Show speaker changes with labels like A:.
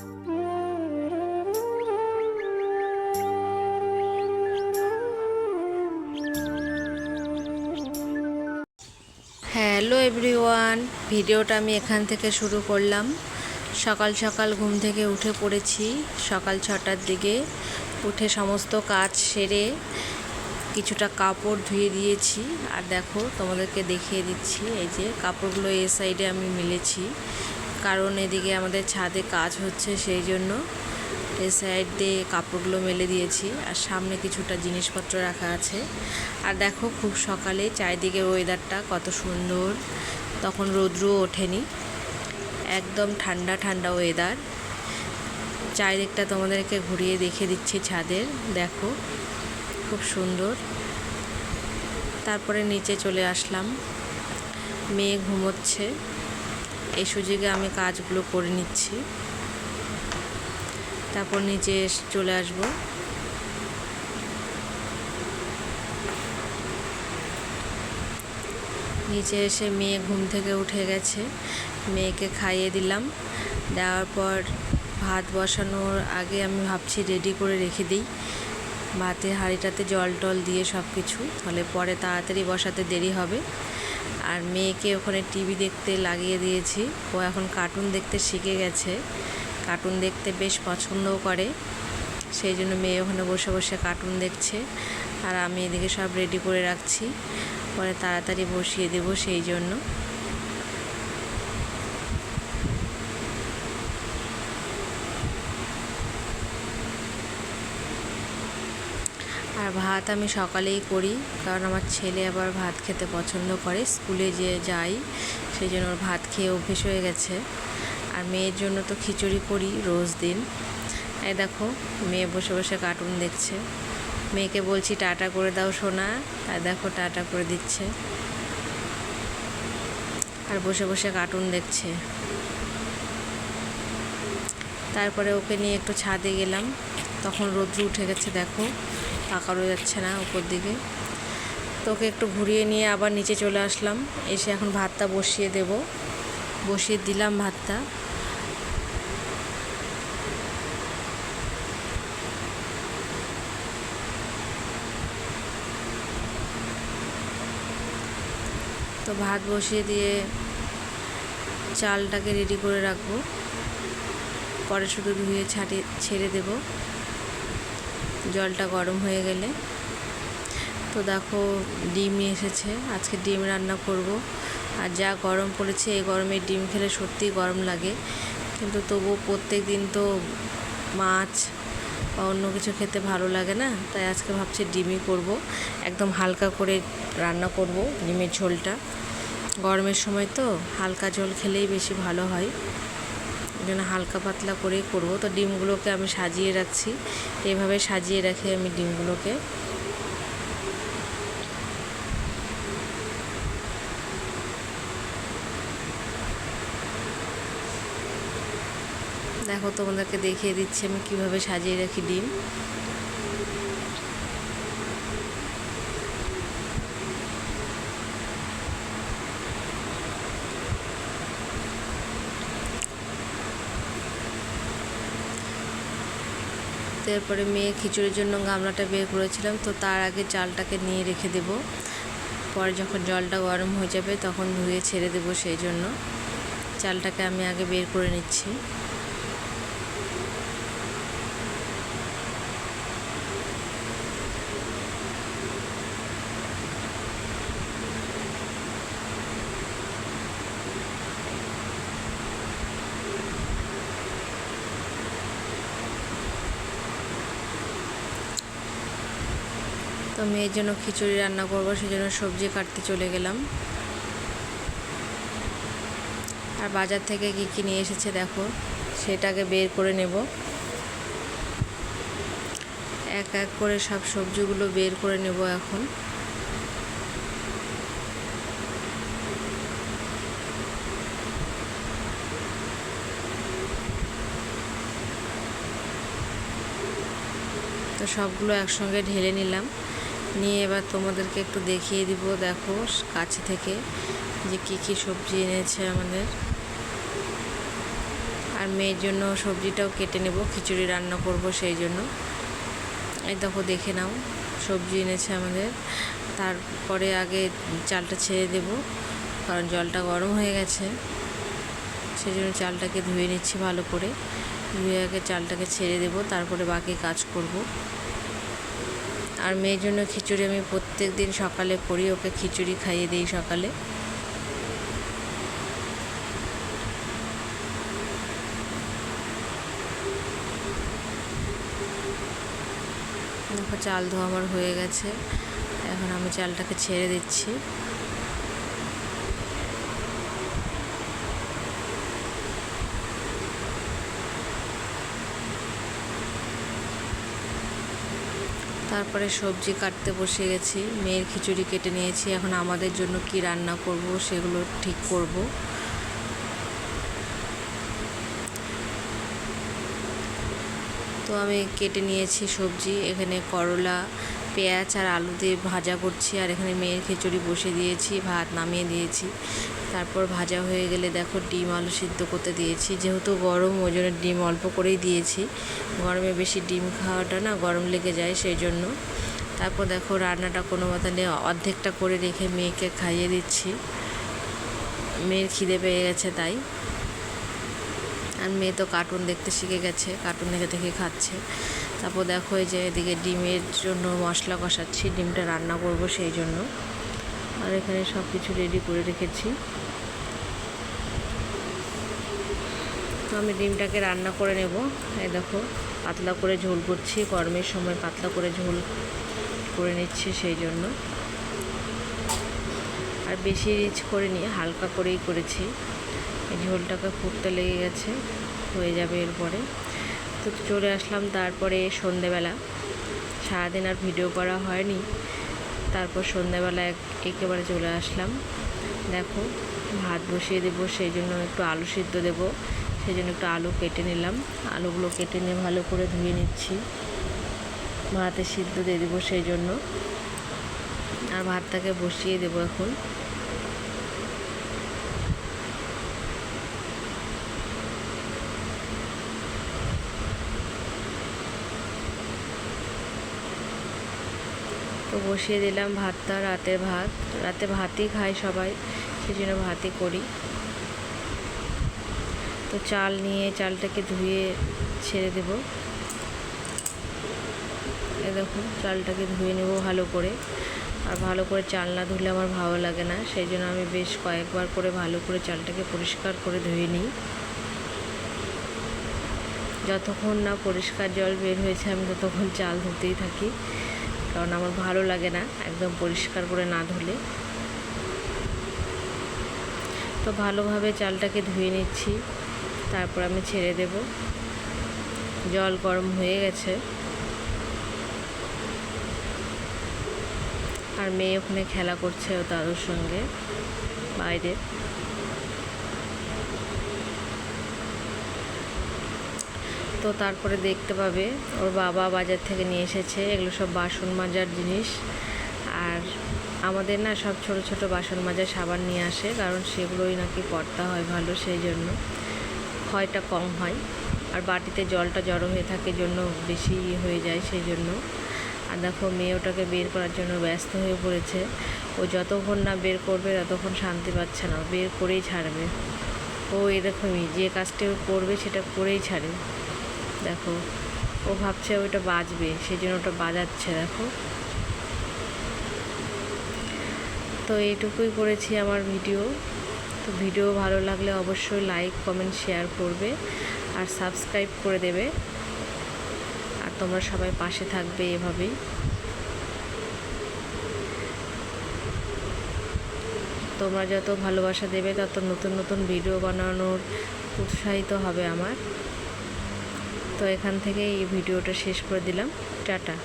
A: Hello everyone, ভিডিওটা আমি এখান থেকে শুরু করলাম। সকাল সকাল ঘুম থেকে উঠে পড়েছি। সকাল 6টার দিকে উঠে সমস্ত কাজ সেরে কিছুটা কাপড় ধুয়ে দিয়েছি। আর দেখো, তোমাদেরকে দেখিয়ে দিচ্ছি, এই যে কাপড়গুলো এই সাইডে আমি মিলেছি, কারণ এদিকে আমাদের ছাদে কাজ হচ্ছে, সেই জন্য এই সাইড দিয়ে কাপড়গুলো মেলে দিয়েছি। আর সামনে কিছুটা জিনিসপত্র রাখা আছে। আর দেখো, খুব সকালে চারিদিকে ওয়েদারটা কত সুন্দর, তখন রৌদ্রও ওঠেনি, একদম ঠান্ডা ঠান্ডা ওয়েদার। চারিদিকটা তোমাদেরকে ঘুরিয়ে দেখিয়ে দিচ্ছি ছাদের, দেখো খুব সুন্দর। তারপরে নিচে চলে আসলাম, মেয়ে ঘুমোচ্ছে, এই সুযোগে আমি কাজগুলো করে নিচ্ছি। তারপর নিচে চলে আসব। নিচে এসে মেয়ে ঘুম থেকে উঠে গেছে, মেয়েকে খাইয়ে দিলাম। দেওয়ার পর ভাত বসানোর আগে আমি ভাবছি রেডি করে রেখে দিই, ভাতের হাঁড়িটাতে জল টল দিয়ে সব কিছু, তাহলে পরে তাড়াতাড়ি বসাতে দেরি হবে। আর মেয়েকে ওখানে টিভি দেখতে লাগিয়ে দিয়েছি, ও এখন কার্টুন দেখতে শিখে গেছে, কার্টুন দেখতে বেশ পছন্দও করে, সেই জন্য মেয়ে ওখানে বসে বসে কার্টুন দেখছে। আর আমি এদিকে সব রেডি করে রাখছি, পরে তাড়াতাড়ি বসিয়ে দেব, সেই জন্য। আর ভাত আমি সকালেই করি, কারণ আমার ছেলে আবার ভাত খেতে পছন্দ করে, স্কুলে যে যাই, সেই জন্য ওর ভাত খেয়ে অভ্যেস হয়ে গেছে। আর মেয়ের জন্য তো খিচুড়ি করি রোজ দিন। এই দেখো, মেয়ে বসে বসে কার্টুন দেখছে, মেয়েকে বলছি টাটা করে দাও সোনা, আর দেখো টাটা করে দিচ্ছে, আর বসে বসে কার্টুন দেখছে। তারপরে ওকে নিয়ে একটু ছাদে গেলাম, তখন রৌদ্র উঠে গেছে, দেখো পাকা রয়ে যাচ্ছে না উপর দিকে। তো ওকে একটু ঘুরিয়ে নিয়ে আবার নিচে চলে আসলাম, এসে এখন ভাতটা বসিয়ে দেব, বসিয়ে দিলাম ভাতটা। তো ভাত বসিয়ে দিয়ে চালটাকে রেডি করে রাখবো, পরে শুধু ধুয়ে ছেড়ে দেব জলটা গরম হয়ে গেলে। তো দেখো, ডিম নিয়ে এসেছে, আজকে ডিম রান্না করব। আর যা গরম পড়েছে, এই গরমে ডিম খেলে সত্যিই গরম লাগে, কিন্তু তবুও প্রত্যেক দিন তো মাছ বা অন্য কিছু খেতে ভালো লাগে না, তাই আজকে ভাবছি ডিমই করব, একদম হালকা করে রান্না করব ডিমের ঝোলটা। গরমের সময় তো হালকা ঝোল খেলেই বেশি ভালো হয়, ওই জন্য হালকা পাতলা করেই করবো। তো ডিমগুলোকে আমি সাজিয়ে রাখছি, এভাবে সাজিয়ে রাখি আমি ডিমগুলোকে। দেখো, তোমাদেরকে দেখিয়ে দিচ্ছি আমি কিভাবে সাজিয়ে রাখি ডিম। তারপরে মেয়ে খিচুড়ির জন্য গামলাটা বের করেছিলাম, তো তার আগে চালটাকে নিয়ে রেখে দেব, পরে যখন জলটা গরম হয়ে যাবে তখন ধুয়ে ছেড়ে দেব, সেই জন্য চালটাকে আমি আগে বের করে নিচ্ছি। তো মেয়ের জন্য খিচুড়ি রান্না করব, সেই জন্য সবজি কাটতে চলে গেলাম। আর বাজার থেকে কী কী নিয়ে এসেছে দেখো, সেটাকে বের করে নেব, এক এক করে সব সবজিগুলো বের করে নেব এখন। তো সবগুলো একসঙ্গে ঢেলে নিলাম, নিয়ে এবার তোমাদেরকে একটু দেখিয়ে দিব, দেখো কাছে থেকে যে কী কী সবজি এনেছে আমাদের। আর মেয়ের জন্য সবজিটাও কেটে নেব, খিচুড়ি রান্না করব সেই জন্য। এই দেখো দেখে নাও, সবজি এনেছে আমাদের। তারপরে আগে চালটা ছেড়ে দেব, কারণ জলটা গরম হয়ে গেছে, সেই জন্য চালটাকে ধুয়ে নিচ্ছি ভালো করে। ধুয়ে আগে চালটাকে ছেড়ে দেব, তারপরে বাকি কাজ করব। আর মেয়ের জন্য খিচুড়ি আমি প্রত্যেক দিন সকালে করি, ওকে খিচুড়ি খাইয়ে দিই সকালে। দেখো চাল ধোয়া আমার হয়ে গেছে, এখন আমি চালটাকে ছেড়ে দিচ্ছি। তারপরে সবজি কাটতে বসে গেছি, মেয়ের খিচুড়ি কেটে নিয়েছি। এখন আমাদের জন্য কি রান্না করব সেগুলো ঠিক করব। তো আমি কেটে নিয়েছি সবজি, এখানে করলা, পেঁয়াজ আর আলু দিয়ে ভাজা করছি। আর এখানে মেয়ের খিচুড়ি বসে দিয়েছি, ভাত নামিয়ে দিয়েছি। তারপর ভাজা হয়ে গেলে দেখো ডিম আলু সিদ্ধ করতে দিয়েছি। যেহেতু গরম, ওই জন্য ডিম অল্প করেই দিয়েছি। গরমে বেশি ডিম খাওয়াটা না গরম লেগে যায়, সেই জন্য। তারপর দেখো রান্নাটা কোনো মতো অর্ধেকটা করে রেখে মেয়েকে খাইয়ে দিচ্ছি। মেয়ের খিদে পেয়ে গেছে তাই। আর মেয়ে তো কার্টুন দেখতে শিখে গেছে, কার্টুন দেখে দেখে খাচ্ছে। তারপর দেখো এই যে এদিকে ডিমের জন্য মশলা কষাচ্ছি, ডিমটা রান্না করব সেই জন্য। আর এখানে সব কিছু রেডি করে রেখেছি। তো আমি ডিমটাকে রান্না করে নেব। এই দেখো পাতলা করে ঝোল করছি, গরমের সময় পাতলা করে ঝোল করে নিচ্ছি সেই জন্য। আর বেশি রিচ করে নিয়ে হালকা করেই করেছি। এই ঝোলটাকে ফুটতে লেগে গেছে, হয়ে যাবে এরপরে। তো চলে আসলাম তারপরে সন্ধেবেলা। সারাদিন আর ভিডিও করা হয়নি, তারপর সন্ধেবেলা একেবারে চলে আসলাম। দেখো ভাত বসিয়ে দেবো, সেই জন্য একটু আলু সিদ্ধ দেবো, সেই জন্য একটু আলু কেটে নিলাম। আলুগুলো কেটে নিয়ে ভালো করে ধুয়ে নিচ্ছি, ভাতে সিদ্ধ দিয়ে দেবো সেই জন্য। আর ভাতটাকে বসিয়ে দেবো এখন। তো বসিয়ে দিলাম ভাতটা, রাতের ভাত। রাতে ভাতই খায় সবাই, সেই জন্য ভাতই করি। তো চাল নিয়ে চালটাকে ধুয়ে ছেড়ে দেব। দেখো চালটাকে ধুয়ে নেব ভালো করে। আর ভালো করে চাল না ধুলে আমার ভালো লাগে না, সেই জন্য আমি বেশ কয়েকবার করে ভালো করে চালটাকে পরিষ্কার করে ধুয়ে নিই। যতক্ষণ না পরিষ্কার জল বের হয়েছে আমি ততক্ষণ চাল ধুতেই থাকি, কারণ আমার ভালো লাগে না একদম পরিষ্কার করে না ধুলে। তো ভালোভাবে চালটাকে ধুয়ে নিচ্ছি, তারপর আমি ছেড়ে দেব। জল গরম হয়ে গেছে। আর মেয়ে ওখানে খেলা করছে ও দাদুর সঙ্গে বাইরে। তো তারপরে দেখতে পাবে ওর বাবা বাজার থেকে নিয়ে এসেছে, এগুলো সব বাসন মাজার জিনিস। আর আমাদের না সব ছোট ছোট বাসন মাজার সাবান নিয়ে আসে, কারণ সেগুলোই নাকি পড়তা হয় ভালো, সেই জন্য ক্ষয়টা কম হয়। আর বাটিতে জলটা জড়ো হয়ে থাকে জন্য বেশি হয়ে যায়, সেই জন্য। আর দেখো মেয়ে ওটাকে বের করার জন্য ব্যস্ত হয়ে পড়েছে। ও যতক্ষণ না বের করবে ততক্ষণ শান্তি পাচ্ছে না, বের করেই ছাড়বে। ও এরকমই, যে কাজটা করবে সেটা করেই ছাড়ে। দেখো ও ভাবছে ওইটা বাজবে, সেই জন্য ওটা বাজাচ্ছে। দেখো, তো এইটুকুই করেছি আমার ভিডিও। তো ভিডিও ভালো লাগলে অবশ্যই লাইক, কমেন্ট, শেয়ার করবে আর সাবস্ক্রাইব করে দেবে। আর তোমরা সবাই পাশে থাকবে এভাবেই। তোমরা যত ভালোবাসা দেবে তত নতুন নতুন ভিডিও বানানোর উৎসাহিত হবে আমার। তো এখান থেকে এই ভিডিওটা শেষ করে দিলাম। টাটা।